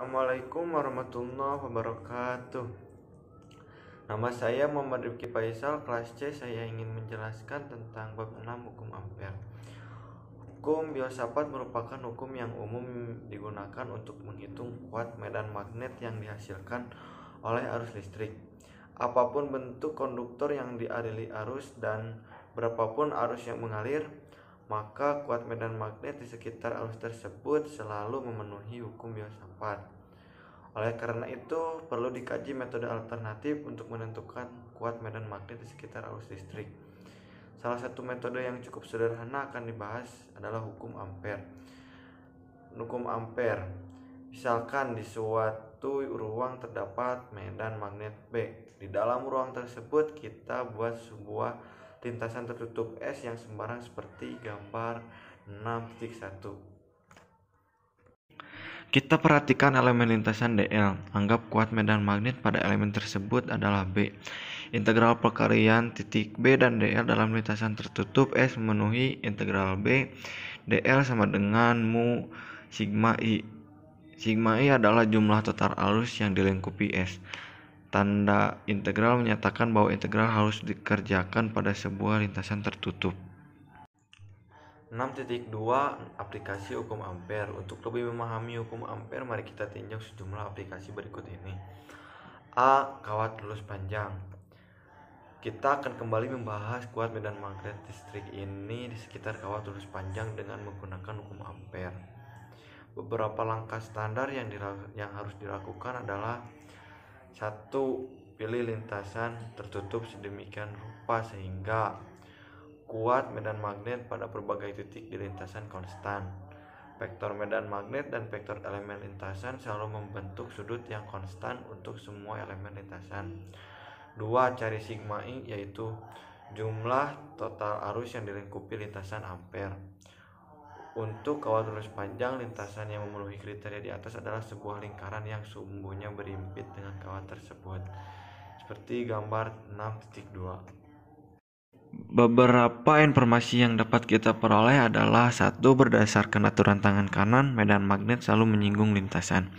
Assalamualaikum warahmatullahi wabarakatuh. Nama saya Muhammad Rifki Faisal, kelas C. Saya ingin menjelaskan tentang bab 6 hukum ampere. Hukum filsafat merupakan hukum yang umum digunakan untuk menghitung kuat medan magnet yang dihasilkan oleh arus listrik. Apapun bentuk konduktor yang dialiri arus dan berapapun arus yang mengalir, maka kuat medan magnet di sekitar arus tersebut selalu memenuhi hukum filsafat. Oleh karena itu, perlu dikaji metode alternatif untuk menentukan kuat medan magnet di sekitar arus listrik. Salah satu metode yang cukup sederhana akan dibahas adalah hukum ampere. Hukum ampere, misalkan di suatu ruang terdapat medan magnet B. Di dalam ruang tersebut kita buat sebuah lintasan tertutup S yang sembarang seperti gambar 6.1. Kita perhatikan elemen lintasan dl. Anggap kuat medan magnet pada elemen tersebut adalah B. Integral perkalian titik B dan dl dalam lintasan tertutup S memenuhi integral B dl sama dengan mu sigma I. Sigma I adalah jumlah total arus yang dilingkupi S. Tanda integral menyatakan bahwa integral harus dikerjakan pada sebuah lintasan tertutup. 6.2 Aplikasi hukum ampere. Untuk lebih memahami hukum ampere, mari kita tinjau sejumlah aplikasi berikut ini. A. Kawat lurus panjang. Kita akan kembali membahas kuat medan magnet listrik ini di sekitar kawat lurus panjang dengan menggunakan hukum ampere. Beberapa langkah standar yang harus dilakukan adalah 1. Pilih lintasan tertutup sedemikian rupa sehingga kuat medan magnet pada berbagai titik di lintasan konstan. Vektor medan magnet dan vektor elemen lintasan selalu membentuk sudut yang konstan untuk semua elemen lintasan. 2. Cari sigma I, yaitu jumlah total arus yang dilingkupi lintasan ampere. Untuk kawat lurus panjang, lintasan yang memenuhi kriteria di atas adalah sebuah lingkaran yang sumbunya berimpit dengan kawat tersebut, seperti gambar 6.2. Beberapa informasi yang dapat kita peroleh adalah: 1. Berdasarkan aturan tangan kanan, medan magnet selalu menyinggung lintasan.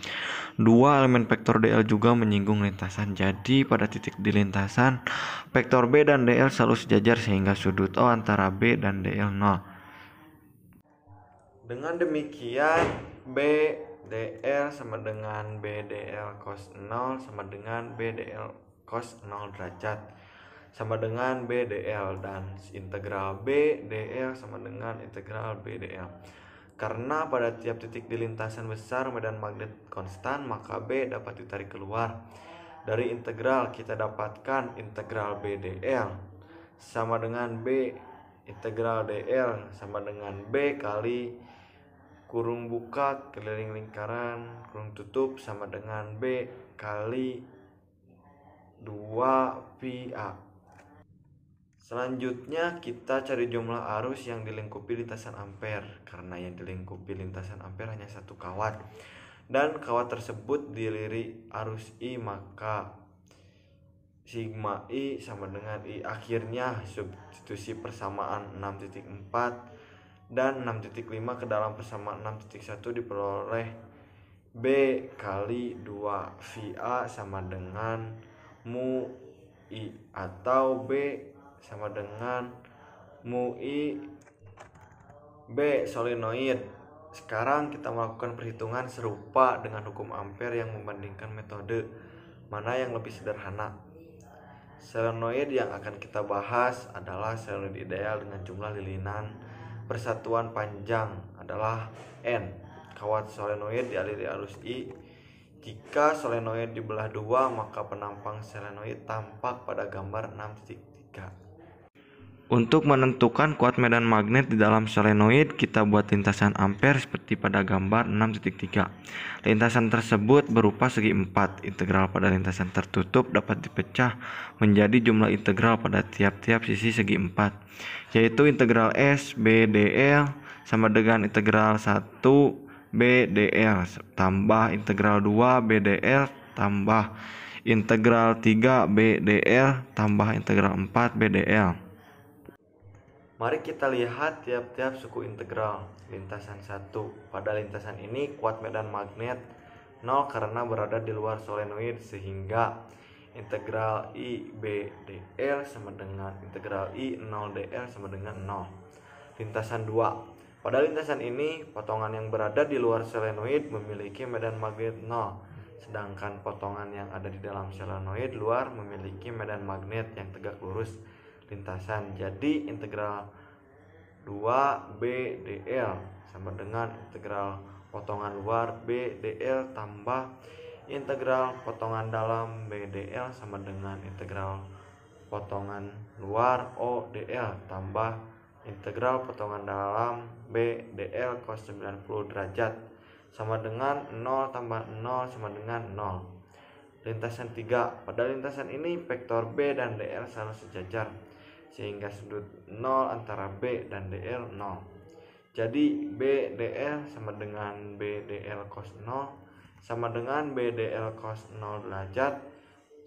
2. Elemen vektor dl juga menyinggung lintasan. Jadi pada titik di lintasan, vektor B dan dl selalu sejajar sehingga sudut O antara B dan dl 0. Dengan demikian, B dl sama dengan B dl cos 0 sama dengan B dl cos 0 derajat sama dengan B dl, dan integral B dl sama dengan integral B dl. Karena pada tiap titik di lintasan besar medan magnet konstan, maka B dapat ditarik keluar. Dari integral kita dapatkan integral B dl sama dengan B integral dl sama dengan B kali kurung buka keliling lingkaran kurung tutup sama dengan B kali 2 pi A. Selanjutnya kita cari jumlah arus yang dilingkupi lintasan ampere. Karena yang dilingkupi lintasan ampere hanya satu kawat dan kawat tersebut dialiri arus I, maka sigma I sama dengan I. Akhirnya substitusi persamaan 6.4 dan 6.5 ke dalam persamaan 6.1 diperoleh B kali 2 VA sama dengan mu I, atau B sama dengan mu I B solenoid. Sekarang kita melakukan perhitungan serupa dengan hukum ampere yang membandingkan metode mana yang lebih sederhana. Solenoid yang akan kita bahas adalah solenoid ideal dengan jumlah lilitan persatuan panjang adalah N. Kawat solenoid dialiri arus I. Jika solenoid dibelah dua, maka penampang solenoid tampak pada gambar 6.3. Untuk menentukan kuat medan magnet di dalam solenoid, kita buat lintasan ampere seperti pada gambar 6.3. Lintasan tersebut berupa segi 4. Integral pada lintasan tertutup dapat dipecah menjadi jumlah integral pada tiap-tiap sisi segi 4, yaitu integral S B dl sama dengan integral 1 B dl tambah integral 2 B dl tambah integral 3 B dl tambah integral 4 B dl. Mari kita lihat tiap-tiap suku integral. Lintasan 1. Pada lintasan ini kuat medan magnet 0 karena berada di luar solenoid, sehingga integral I B dl sama dengan integral I 0 dl sama dengan 0. Lintasan 2. Pada lintasan ini, potongan yang berada di luar solenoid memiliki medan magnet 0, sedangkan potongan yang ada di dalam solenoid luar memiliki medan magnet yang tegak lurus lintasan. Jadi integral 2 B dl sama dengan integral potongan luar B dl tambah integral potongan dalam B dl sama dengan integral potongan luar O dl tambah integral potongan dalam B dl cos 90 derajat sama dengan 0 tambah 0 sama dengan 0. Lintasan 3. Pada lintasan ini vektor B dan dl selalu sejajar, sehingga sudut 0 antara B dan dl 0. Jadi B dl sama dengan B dl cos 0 sama dengan B dl cos 0 derajat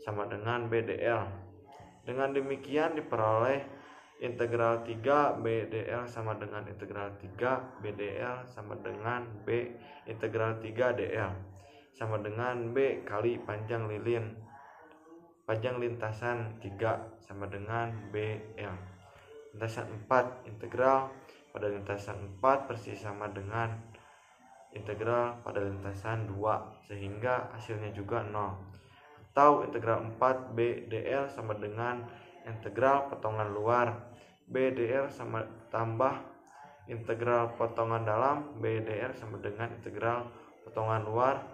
sama dengan B dl. Dengan demikian diperoleh integral 3 B dl sama dengan integral 3 B dl sama dengan B integral 3 dl sama dengan B kali panjang lintasan 3 sama dengan BL. Lintasan 4. Integral pada lintasan 4 persis sama dengan integral pada lintasan 2, sehingga hasilnya juga 0. Atau integral 4 B dl sama dengan integral potongan luar B dl sama tambah integral potongan dalam B dl sama dengan integral potongan luar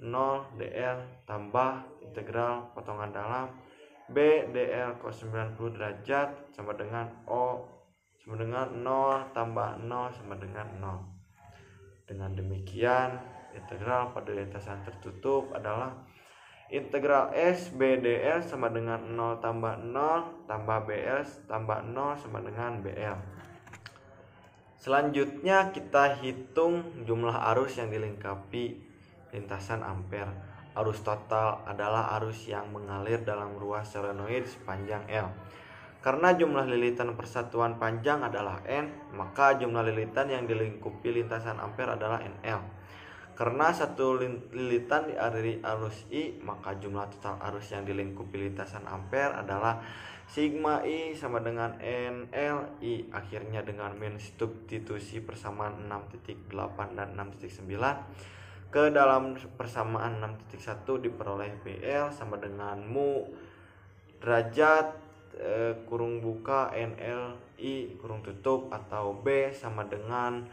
0 dl tambah integral potongan dalam B dl cos 90 derajat sama dengan O sama dengan 0 tambah 0 sama dengan 0. Dengan demikian, integral pada lintasan tertutup adalah integral S B dl sama dengan 0 tambah 0 tambah BS tambah 0 sama dengan BL. Selanjutnya kita hitung jumlah arus yang dilengkapi lintasan ampere. Arus total adalah arus yang mengalir dalam ruas solenoid sepanjang L. Karena jumlah lilitan persatuan panjang adalah N, maka jumlah lilitan yang dilingkupi lintasan ampere adalah NL. Karena satu lilitan dialiri arus I, maka jumlah total arus yang dilingkupi lintasan ampere adalah sigma I sama dengan NL I. Akhirnya dengan mensubstitusi persamaan 6.8 dan 6.9 ke dalam persamaan 6.1 diperoleh BL sama dengan mu derajat kurung buka NL I kurung tutup atau B sama dengan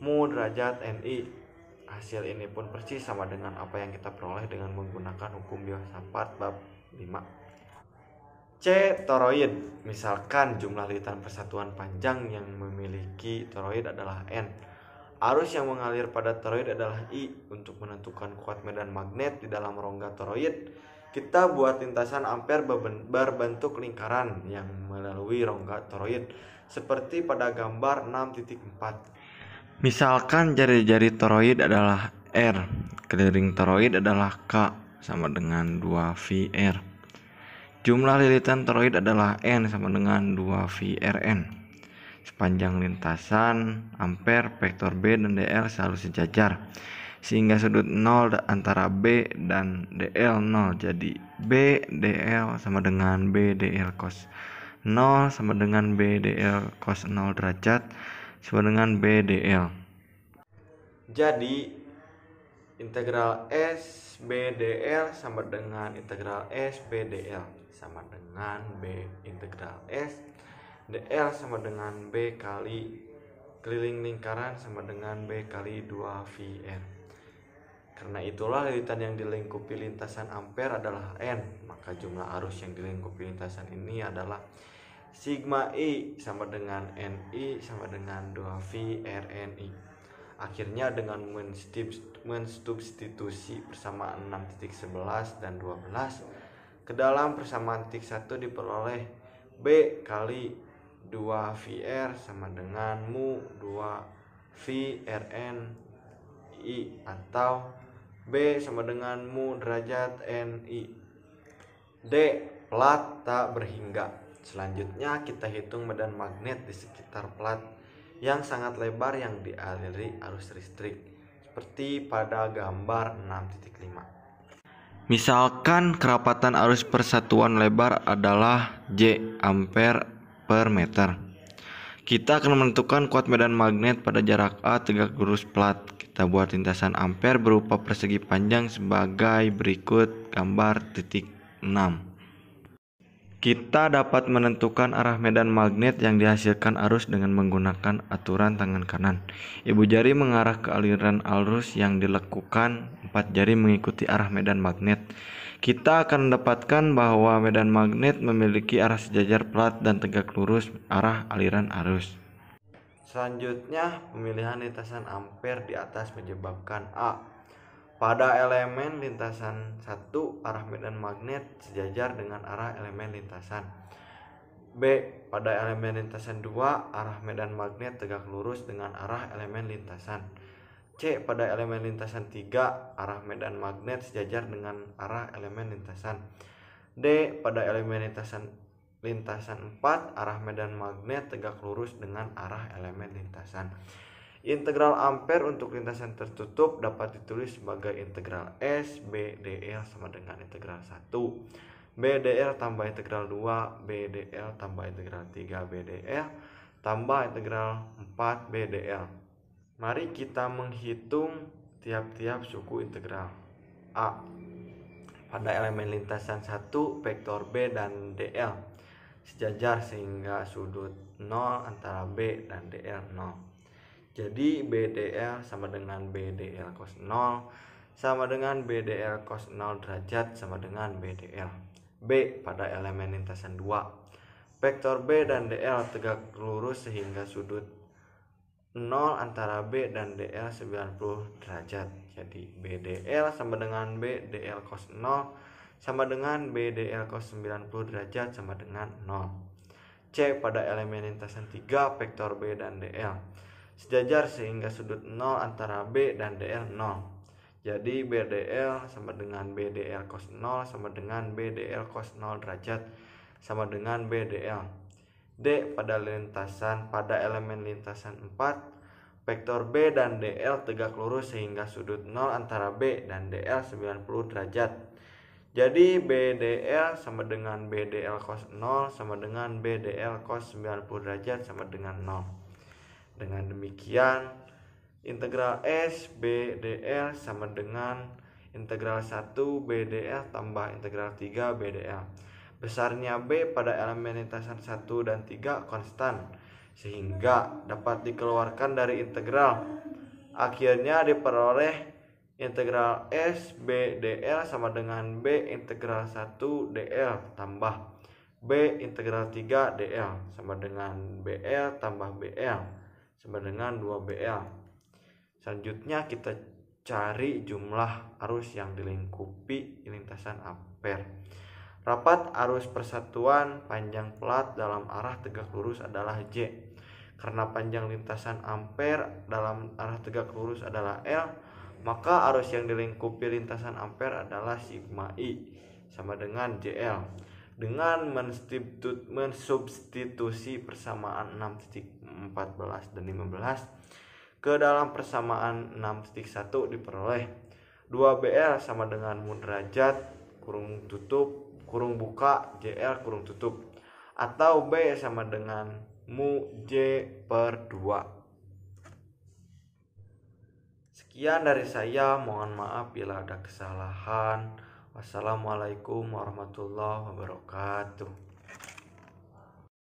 mu derajat NI. Hasil ini pun persis sama dengan apa yang kita peroleh dengan menggunakan hukum Biot-Savart bab 5. C. Toroid. Misalkan jumlah lilitan persatuan panjang yang memiliki toroid adalah N. Arus yang mengalir pada toroid adalah I. Untuk menentukan kuat medan magnet di dalam rongga toroid, kita buat lintasan ampere berbentuk lingkaran yang melalui rongga toroid seperti pada gambar 6.4. Misalkan jari-jari toroid adalah R, keliling toroid adalah K sama dengan 2VR. Jumlah lilitan toroid adalah N sama dengan 2VRN. Sepanjang lintasan ampere vektor B dan dl selalu sejajar, sehingga sudut 0 antara B dan dl 0. Jadi B dl sama dengan B dl cos 0 sama dengan B dl cos 0 derajat sama dengan B dl. Jadi integral S B dl sama dengan integral S B dl sama dengan B integral S dl sama dengan B kali keliling lingkaran sama dengan B kali 2VR. Karena itulah lilitan yang dilingkupi lintasan ampere adalah N, maka jumlah arus yang dilingkupi lintasan ini adalah sigma I sama dengan NI sama dengan 2VRNI. Akhirnya dengan mensubstitusi persamaan 6.11 dan 12 ke dalam persamaan titik 1 diperoleh B kali 2VR sama dengan mu 2VRNI atau B sama dengan mu derajat NI. D. Plat tak berhingga. Selanjutnya kita hitung medan magnet di sekitar plat yang sangat lebar yang dialiri arus listrik. seperti pada gambar 6.5. Misalkan kerapatan arus persatuan lebar adalah J ampere per meter. Kita akan menentukan kuat medan magnet pada jarak A tegak lurus plat. Kita buat lintasan ampere berupa persegi panjang sebagai berikut gambar titik 6. Kita dapat menentukan arah medan magnet yang dihasilkan arus dengan menggunakan aturan tangan kanan. Ibu jari mengarah ke aliran arus yang dilekukan, 4 jari mengikuti arah medan magnet. Kita akan mendapatkan bahwa medan magnet memiliki arah sejajar plat dan tegak lurus arah aliran arus. Selanjutnya, pemilihan lintasan ampere di atas menyebabkan A. Pada elemen lintasan 1, arah medan magnet sejajar dengan arah elemen lintasan. B. Pada elemen lintasan 2, arah medan magnet tegak lurus dengan arah elemen lintasan. C. Pada elemen lintasan 3, arah medan magnet sejajar dengan arah elemen lintasan. D. Pada elemen lintasan 4, arah medan magnet tegak lurus dengan arah elemen lintasan. Integral ampere untuk lintasan tertutup dapat ditulis sebagai integral S BdL sama dengan integral 1 BdL tambah integral 2 BdL tambah integral 3 BdL tambah integral 4 BdL. Mari kita menghitung tiap-tiap suku integral. A. Pada elemen lintasan 1, vektor B dan DL sejajar sehingga sudut 0 antara B dan DL 0. Jadi BdL sama dengan BdL cos 0 sama dengan BdL cos 0 derajat sama dengan BdL. B. Pada elemen lintasan 2, vektor B dan DL tegak lurus sehingga sudut 0 antara B dan DL 90 derajat. Jadi BdL sama dengan BdL cos 0 sama dengan BdL cos 90 derajat sama dengan 0. C. Pada elemen lintasan 3, vektor B dan DL sejajar sehingga sudut 0 antara B dan DL 0. Jadi BdL sama dengan BdL cos 0 sama dengan BdL cos 0 derajat sama dengan BdL. D. Pada elemen lintasan 4, vektor B dan DL tegak lurus sehingga sudut 0 antara B dan DL 90 derajat. Jadi BdL sama dengan BdL cos 0 sama dengan BdL cos 90 derajat sama dengan 0. Dengan demikian, integral S BdL sama dengan integral 1 BdL tambah integral 3 BdL. Besarnya B pada elemen lintasan 1 dan 3 konstan, sehingga dapat dikeluarkan dari integral. Akhirnya diperoleh integral S BdL sama dengan B integral 1 DL tambah B integral 3 DL sama dengan BL tambah BL sama dengan 2BL. Selanjutnya kita cari jumlah arus yang dilingkupi lintasan ampere. Rapat arus persatuan panjang plat dalam arah tegak lurus adalah J. Karena panjang lintasan ampere dalam arah tegak lurus adalah L, maka arus yang dilingkupi lintasan ampere adalah sigma I sama dengan JL. Dengan mensubstitusi persamaan 6.14 dan 15 ke dalam persamaan 6.1 diperoleh 2BL sama dengan mu derajat kurung tutup kurung buka JL kurung tutup, atau B sama dengan mu J per 2. Sekian dari saya, mohon maaf bila ada kesalahan. Wassalamualaikum warahmatullahi wabarakatuh.